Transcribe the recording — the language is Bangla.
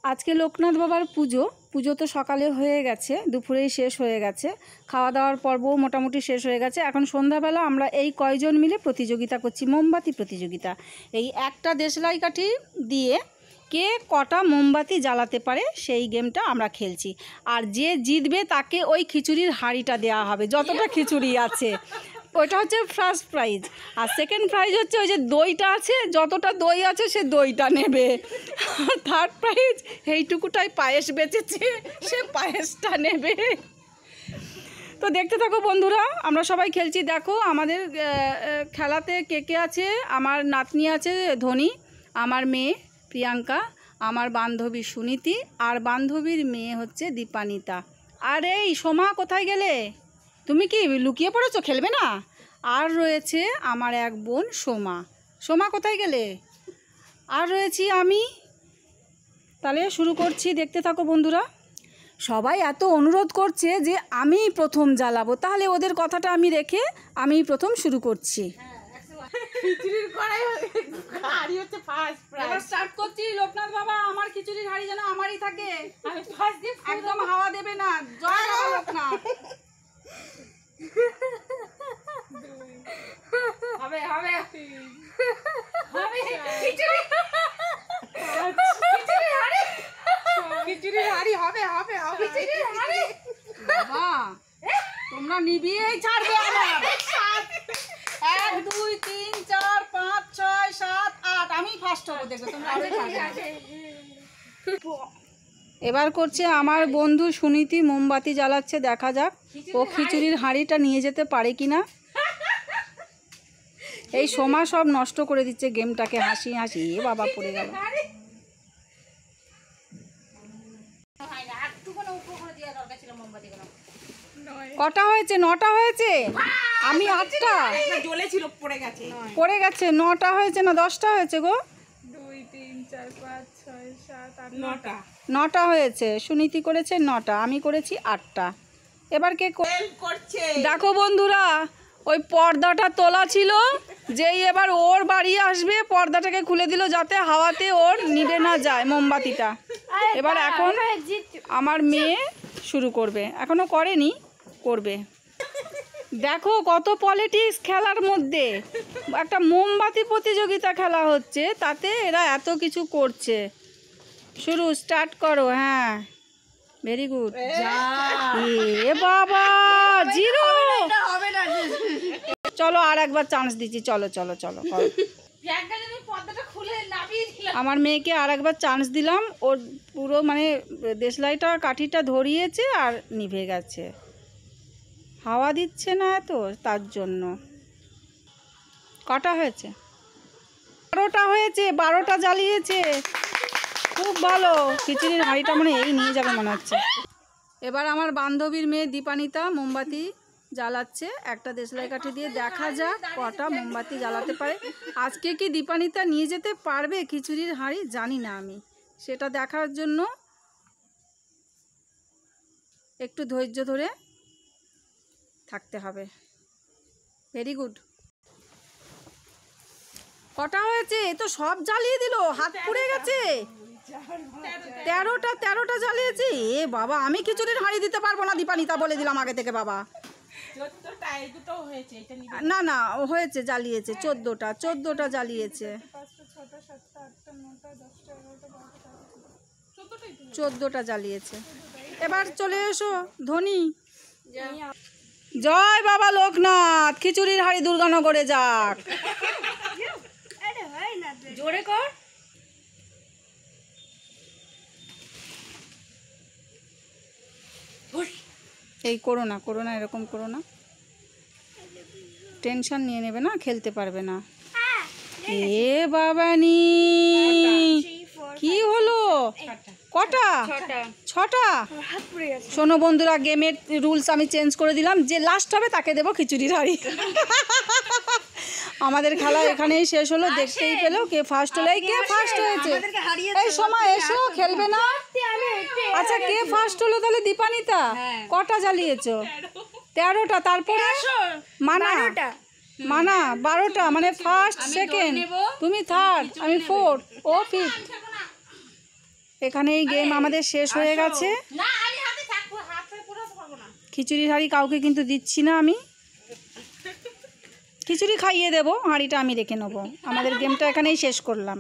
আজকে লোকনাথ বাবার পুজো। পুজো তো সকালে হয়ে গেছে, দুপুরেই শেষ হয়ে গেছে, খাওয়া দাওয়ার পর্বও মোটামুটি শেষ হয়ে গেছে। এখন সন্ধ্যাবেলা আমরা এই কয়জন মিলে প্রতিযোগিতা করছি, মোমবাতি প্রতিযোগিতা। এই একটা দেশলাই কাঠি দিয়ে কে কটা মোমবাতি জ্বালাতে পারে সেই গেমটা আমরা খেলছি। আর যে জিতবে তাকে ওই খিচুড়ির হাঁড়িটা দেওয়া হবে, যতটা খিচুড়ি আছে। ওইটা হচ্ছে ফার্স্ট প্রাইজ। আর সেকেন্ড প্রাইজ হচ্ছে ওই যে দইটা আছে, যতটা দই আছে সে দইটা নেবে। থার্ড প্রাইজ এইটুকুটাই পায়েস বেঁচেছে, সে পায়েসটা নেবে। তো দেখতে থাকো বন্ধুরা, আমরা সবাই খেলছি। দেখো আমাদের খেলাতে কে কে আছে। আমার নাতনি আছে ধনী, আমার মেয়ে প্রিয়াঙ্কা, আমার বান্ধবী সুনীতি, আর বান্ধবীর মেয়ে হচ্ছে দীপানিতা। আর এই সোমা কোথায় গেলে? তুমি কি লুকিয়ে পড়েছো, খেলবে না? আর রয়েছে আমার এক বোন সোমা। সোমা কোথায় গেলে? আর রয়েছি আমি। তাহলে শুরু করছি, দেখতে থাকো বন্ধুরা। সবাই এত অনুরোধ করছে যে আমি প্রথম জ্বালাবো, তাহলে ওদের কথাটা আমি রেখে আমি প্রথম শুরু করছি। স্টার্ট করছি। লোকনাথ বাবা, আমার খিচুড়ির হাঁড়ি যেন আমারই থাকে, একদম হাওয়া দেবে না। জয় বাবা লোকনাথ। হবে হবে খিচুড়ির হাঁড়ি হবে হবে হবে। বাবা তোমরা নিবিয়েই ছাড়বে আমার। 1 2 3 4 5 6 7 8 আমি ফার্স্ট হবো, দেখো তোমরা আরো ছাড়বে। এবার করছে আমার বন্ধু সুনীতি, মোমবাতি জ্বালাচ্ছে, দেখা যাক ও খিচুড়ির হাঁড়িটা নিয়ে যেতে পারে কিনা। এই সোমা সব নষ্ট করে দিচ্ছে গেমটাকে, হাসি হাসি। এ বাবা পড়ে গেল। কটা হয়েছে? 9টা হয়েছে। আমি 8টা পড়ে গেছে। 9টা হয়েছে না 10টা হয়েছে গো? 2 3 4 5 6 7 8 9টা। 9টা হয়েছে। সুনীতি করেছে 9টা, আমি করেছি 8টা। এবার কে করছে? দেখো বন্ধুরা, ওই পর্দাটা তোলা ছিল, যেই এবার ওর বাড়ি আসবে পর্দাটাকে খুলে দিল যাতে হাওয়াতে ওর নিভে না যায় মোমবাতিটা। এবার এখন আমার মেয়ে শুরু করবে, এখনো করেনি, করবে। দেখো কত পলিটিক্স খেলার মধ্যে, একটা মোমবাতি প্রতিযোগিতা খেলা হচ্ছে, তাতে এরা এত কিছু করছে। শুরু, স্টার্ট করো। হ্যাঁ, ভেরি গুড। এ বাবা, 0। চলো আর একবার চান্স দিচ্ছি, চলো চলো চলো। আমার মেয়েকে আর একবার চান্স দিলাম, ওর পুরো মানে দেশলাইটা কাঠিটা ধরিয়েছে আর নিভে গেছে, হাওয়া দিচ্ছে না এত, তার জন্য। কটা হয়েছে? 12টা হয়েছে। 12টা জ্বালিয়েছে, খুব ভালো। খিচুড়ির হাঁড়িটা মানে এই নিয়ে যাবে মনে হচ্ছে। এবার আমার বান্ধবীর মেয়ে দীপানিতা মোমবাতি জ্বালাচ্ছে একটা দেশলাই কাঠি দিয়ে, দেখা যাক কটা মোমবাতি জ্বালাতে পারে। আজকে কি দীপানিতা নিয়ে যেতে পারবে খিচুড়ির হাঁড়ি জানি না আমি, সেটা দেখার জন্য একটু ধৈর্য ধরে থাকতে হবে। Very good. কটা হয়েছে? তো সব জ্বালিয়ে দিল, হাত পুড়ে গেছে। 13টা জ্বালিয়েছি। এ বাবা, আমি খিচুড়ির হাঁড়ি দিতে পারবো না দীপানিতা, বলে দিলাম আগে থেকে বাবা। না না, হয়েছে, জ্বালিয়েছে 14টা জ্বালিয়েছে। 14টা জ্বালিয়েছে। এবার চলে এসো ধনী। জয় বাবা লোকনাথ, খিচুড়ির হাঁড়ি দুর্গানগরে যাক। জোরে কর। এই করো না, করো না, এরকম করো না, টেনশন নিয়ে নেবে না, খেলতে পারবে না। এ বাবানি, কি হলো? কটা? 6টা। শোনো বন্ধুরা, গেমের রুলস আমি চেঞ্জ করে দিলাম, যে লাস্ট হবে তাকে দেবো খিচুড়ির হাঁড়ি। আমাদের খেলা এখানেই শেষ হলো, দেখতেই পেলো কে ফার্স্ট হলো। কে ফার্স্ট হয়েছে? এই সময় এসো, খেলবে না? আচ্ছা, কে ফার্স্ট হলো তাহলে? দীপানিতা। কটা জ্বালিয়েছো? 13টা। তারপরে মানা 12টা, মানে ফার্স্ট, সেকেন্ড, তুমি থার্ড, আমি ফোর্থ, ও ফিফথ। এখানেই গেম আমাদের শেষ হয়ে গেছে। না আমি হাতে থাকবো, হাতে পুরাতে পারবো না। খিচুড়ির হাঁড়ি কাউকে কিন্তু দিচ্ছি না আমি। খিচুড়ি খাইয়ে দেবো, হাঁড়িটা আমি রেখে নেবো। আমাদের গেমটা এখানেই শেষ করলাম।